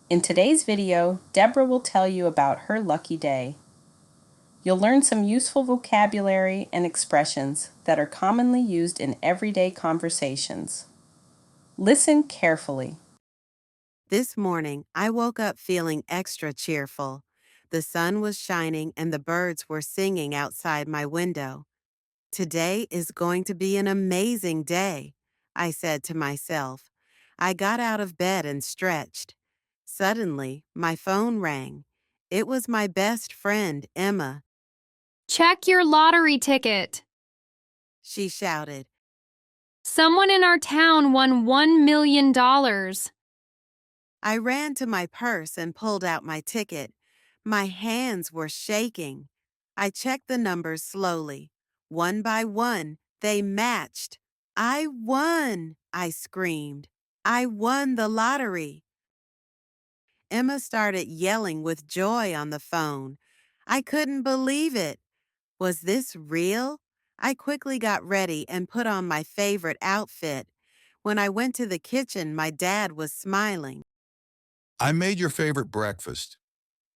In today's video, Deborah will tell you about her lucky day. You'll learn some useful vocabulary and expressions that are commonly used in everyday conversations. Listen carefully. This morning, I woke up feeling extra cheerful. The sun was shining and the birds were singing outside my window. Today is going to be an amazing day, I said to myself. I got out of bed and stretched. Suddenly, my phone rang. It was my best friend, Emma. Check your lottery ticket. She shouted. Someone in our town won $1 million. I ran to my purse and pulled out my ticket. My hands were shaking. I checked the numbers slowly. One by one, they matched. I won, I screamed. I won the lottery. Emma started yelling with joy on the phone. I couldn't believe it. Was this real? I quickly got ready and put on my favorite outfit. When I went to the kitchen, my dad was smiling. I made your favorite breakfast,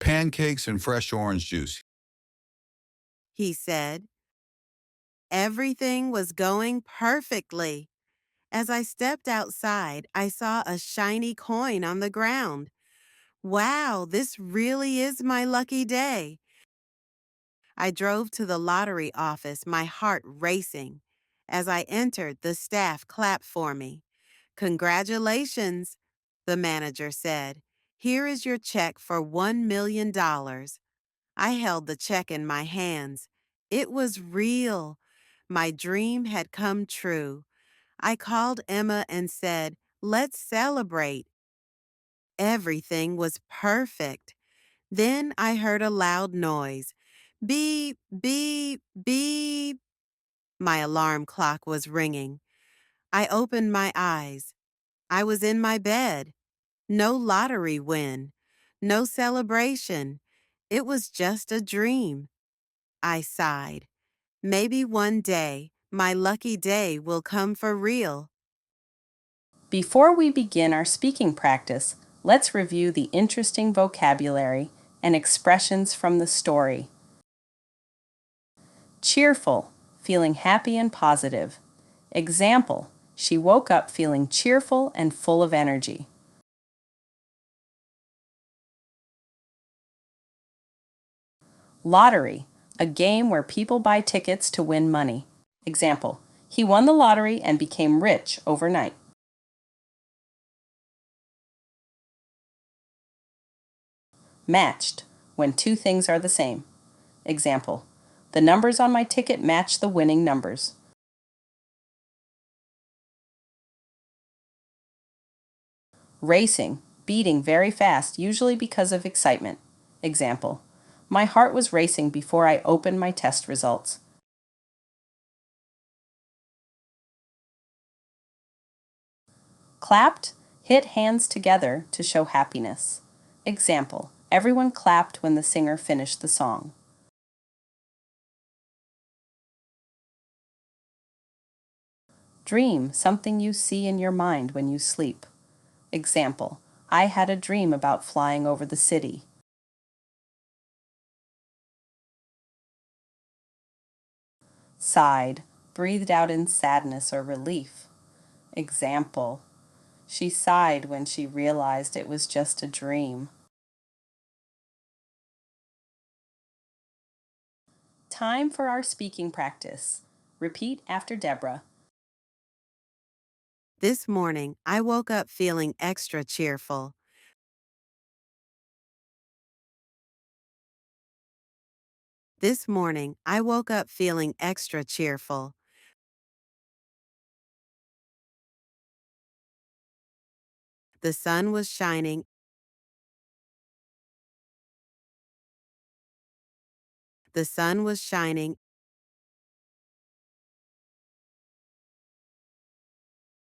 pancakes and fresh orange juice. He said. Everything was going perfectly. As I stepped outside, I saw a shiny coin on the ground. Wow, this really is my lucky day. I drove to the lottery office, my heart racing. As I entered, the staff clapped for me. Congratulations, the manager said. Here is your check for $1 million. I held the check in my hands. It was real. My dream had come true. I called Emma and said, "Let's celebrate." Everything was perfect. Then I heard a loud noise. Beep, beep, beep. My alarm clock was ringing. I opened my eyes. I was in my bed. No lottery win. No celebration. It was just a dream. I sighed. Maybe one day, my lucky day will come for real. Before we begin our speaking practice, let's review the interesting vocabulary and expressions from the story. Cheerful, feeling happy and positive. Example, she woke up feeling cheerful and full of energy. Lottery, a game where people buy tickets to win money. Example, he won the lottery and became rich overnight. Matched, when two things are the same. Example, the numbers on my ticket match the winning numbers. Racing, beating very fast, usually because of excitement. Example, my heart was racing before I opened my test results. Clapped, hit hands together to show happiness. Example, everyone clapped when the singer finished the song. Dream, something you see in your mind when you sleep. Example, I had a dream about flying over the city. Sighed, breathed out in sadness or relief. Example, she sighed when she realized it was just a dream. Time for our speaking practice. Repeat after Deborah. This morning, I woke up feeling extra cheerful. This morning, I woke up feeling extra cheerful. The sun was shining. The sun was shining,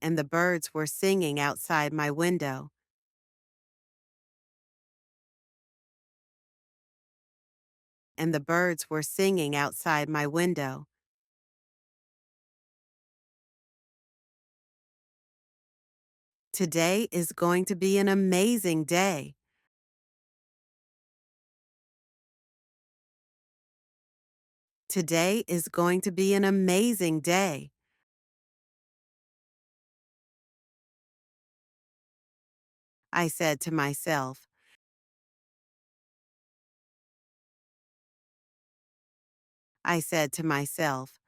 and the birds were singing outside my window. And the birds were singing outside my window. Today is going to be an amazing day, Today is going to be an amazing day. I said to myself. I said to myself.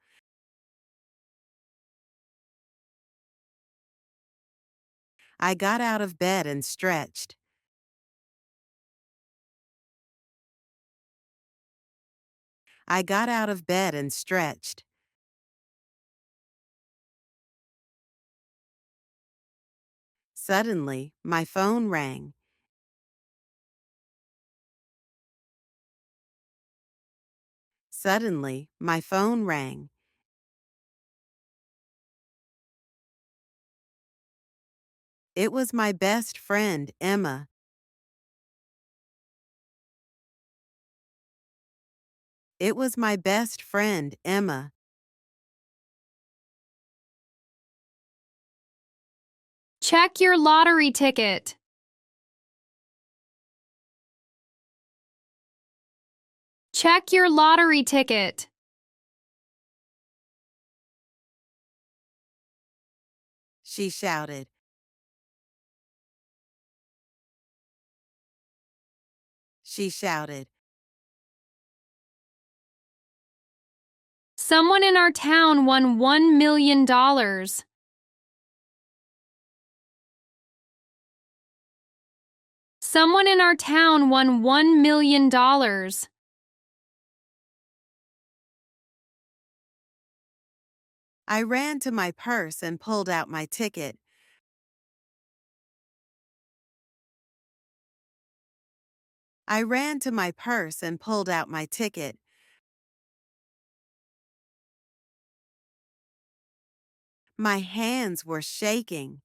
I got out of bed and stretched. I got out of bed and stretched. Suddenly, my phone rang. Suddenly, my phone rang. It was my best friend, Emma. It was my best friend, Emma. Check your lottery ticket. Check your lottery ticket. She shouted. She shouted. Someone in our town won $1 million. Someone in our town won $1 million. I ran to my purse and pulled out my ticket. I ran to my purse and pulled out my ticket. My hands were shaking.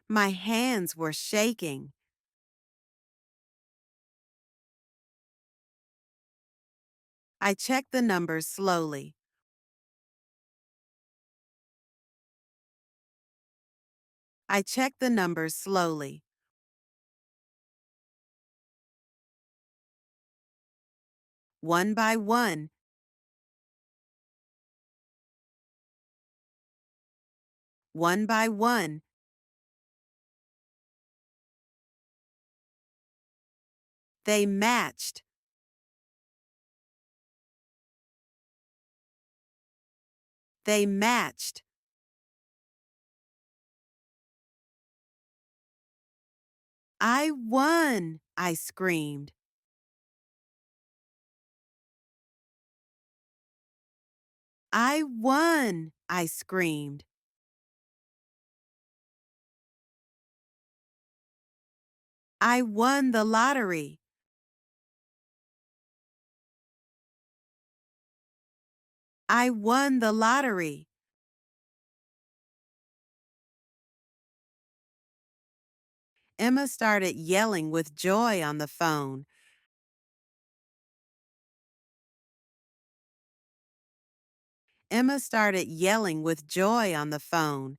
My hands were shaking. I checked the numbers slowly. I checked the numbers slowly. One by one. One by one. They matched. They matched. I won, I screamed. I won, I screamed. I won the lottery. I won the lottery. Emma started yelling with joy on the phone. Emma started yelling with joy on the phone.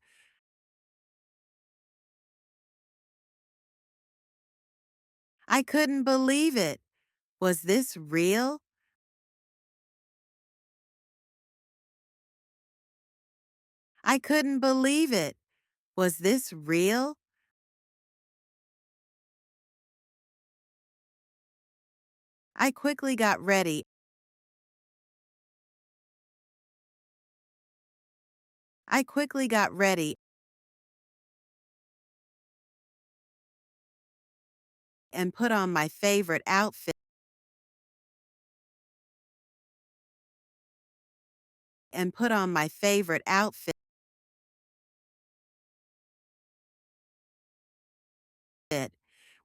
I couldn't believe it. Was this real? I couldn't believe it. Was this real? I quickly got ready. I quickly got ready and put on my favorite outfit. And put on my favorite outfit.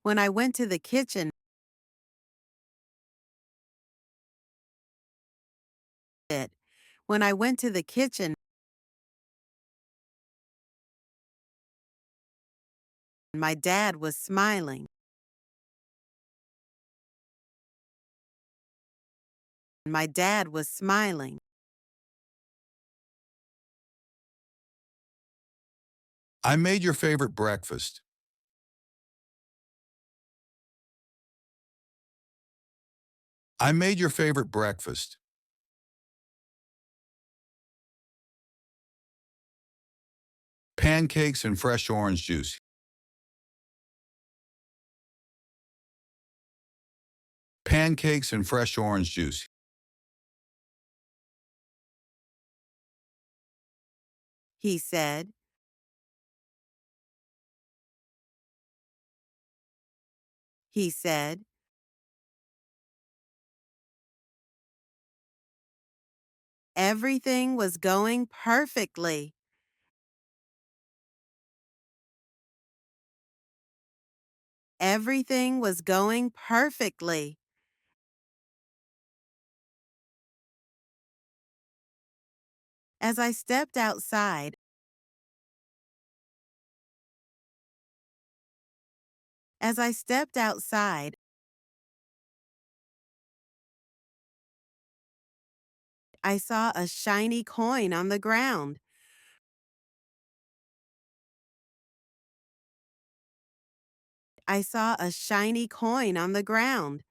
When I went to the kitchen, when I went to the kitchen, my dad was smiling. My dad was smiling. I made your favorite breakfast. I made your favorite breakfast. Pancakes and fresh orange juice. Pancakes and fresh orange juice. he said. He said, everything was going perfectly. Everything was going perfectly. As I stepped outside, as I stepped outside, I saw a shiny coin on the ground. I saw a shiny coin on the ground.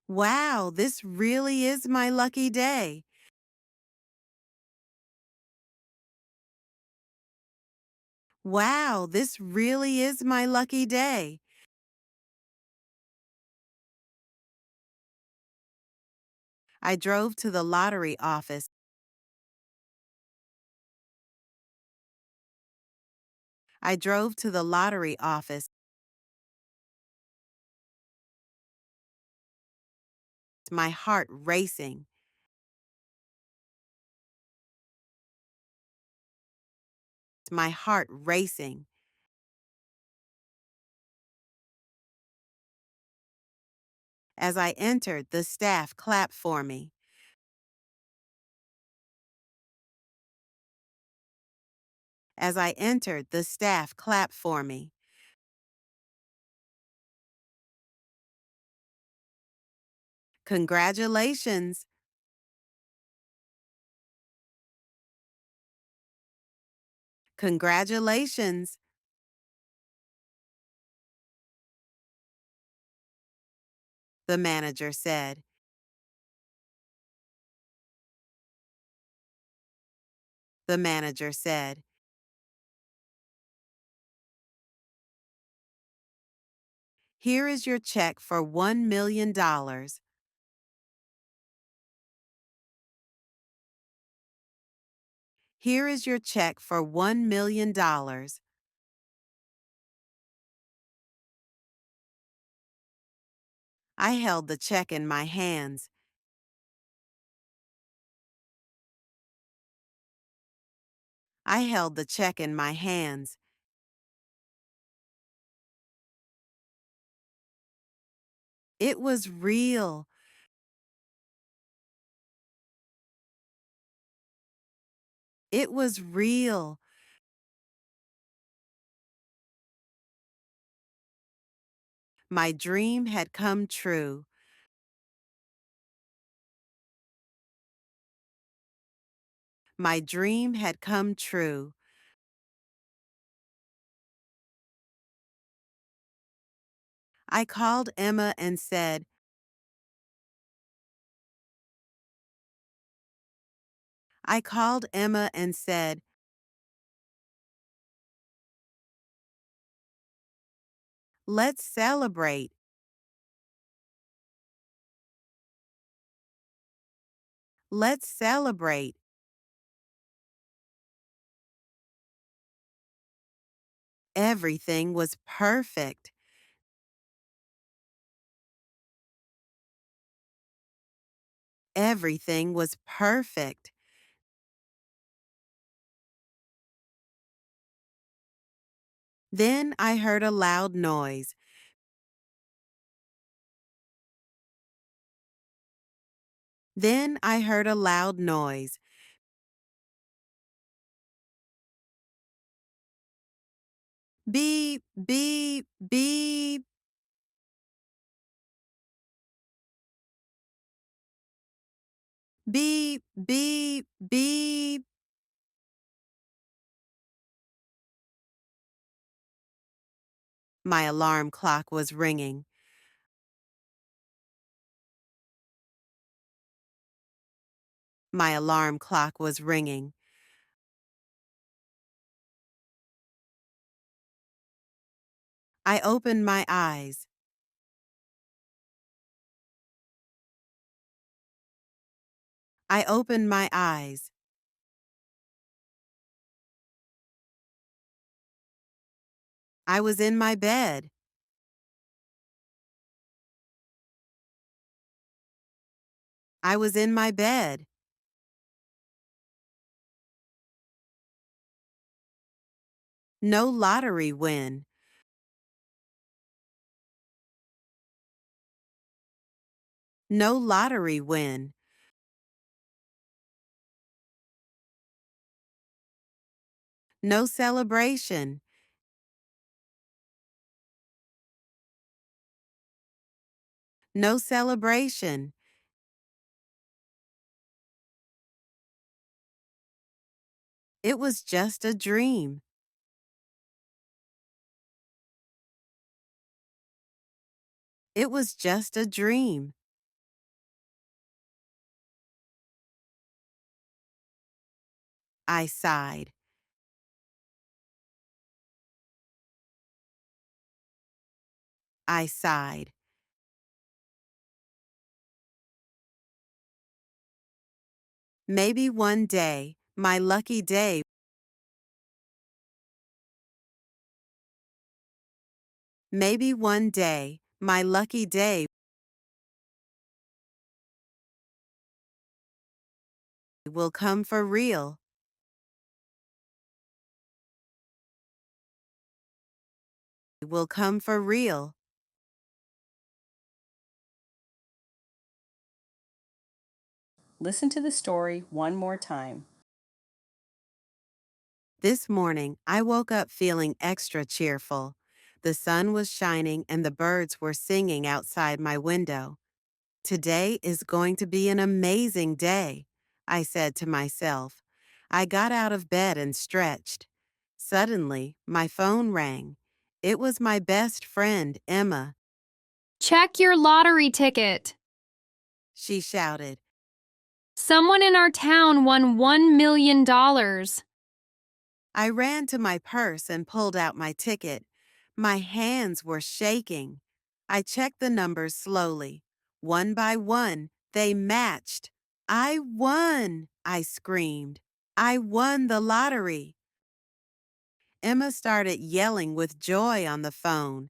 Wow, this really is my lucky day. Wow, this really is my lucky day. I drove to the lottery office. I drove to the lottery office, my heart racing. My heart racing. As I entered, the staff clapped for me. As I entered, the staff clapped for me. Congratulations. Congratulations. The manager said. The manager said. Here is your check for $1 million. Here is your check for $1 million. I held the check in my hands. I held the check in my hands. It was real. It was real. My dream had come true. My dream had come true. I called Emma and said, I called Emma and said, let's celebrate. Let's celebrate. Everything was perfect. Everything was perfect. Then I heard a loud noise. Then I heard a loud noise. Beep, beep, beep. Beep, beep, beep. My alarm clock was ringing. My alarm clock was ringing. I opened my eyes. I opened my eyes. I was in my bed. I was in my bed. No lottery win. No lottery win. No celebration. No celebration. It was just a dream. It was just a dream. I sighed. I sighed. Maybe one day, my lucky day. Maybe one day, my lucky day will come for real. Will come for real. Listen to the story one more time. This morning, I woke up feeling extra cheerful. The sun was shining and the birds were singing outside my window. Today is going to be an amazing day, I said to myself. I got out of bed and stretched. Suddenly, my phone rang. It was my best friend, Emma. Check your lottery ticket. She shouted. Someone in our town won $1 million. I ran to my purse and pulled out my ticket. My hands were shaking. I checked the numbers slowly. One by one, they matched. I won, I screamed. I won the lottery. Emma started yelling with joy on the phone.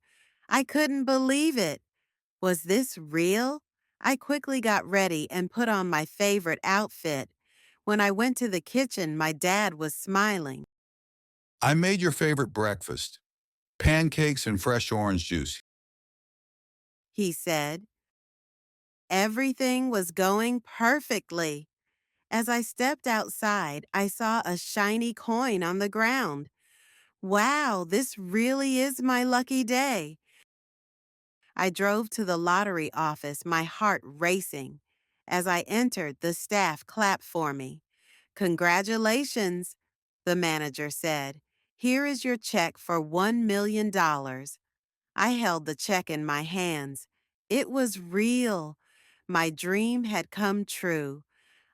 I couldn't believe it. Was this real? I quickly got ready and put on my favorite outfit. When I went to the kitchen, my dad was smiling. I made your favorite breakfast. Pancakes and fresh orange juice. He said. Everything was going perfectly. As I stepped outside, I saw a shiny coin on the ground. Wow, this really is my lucky day. I drove to the lottery office, my heart racing. As I entered, the staff clapped for me. Congratulations, the manager said. Here is your check for $1 million. I held the check in my hands. It was real. My dream had come true.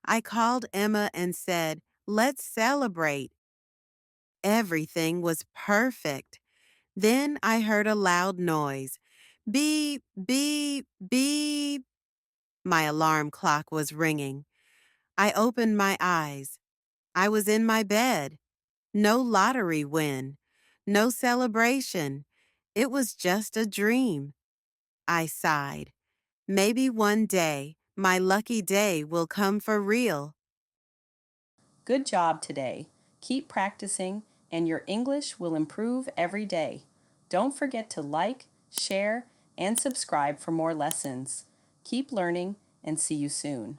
I called Emma and said, let's celebrate. Everything was perfect. Then I heard a loud noise. Beep, beep, beep. My alarm clock was ringing. I opened my eyes. I was in my bed. No lottery win. No celebration. It was just a dream. I sighed. Maybe one day, my lucky day will come for real. Good job today. Keep practicing, and your English will improve every day. Don't forget to like, share, and subscribe for more lessons. Keep learning, and see you soon.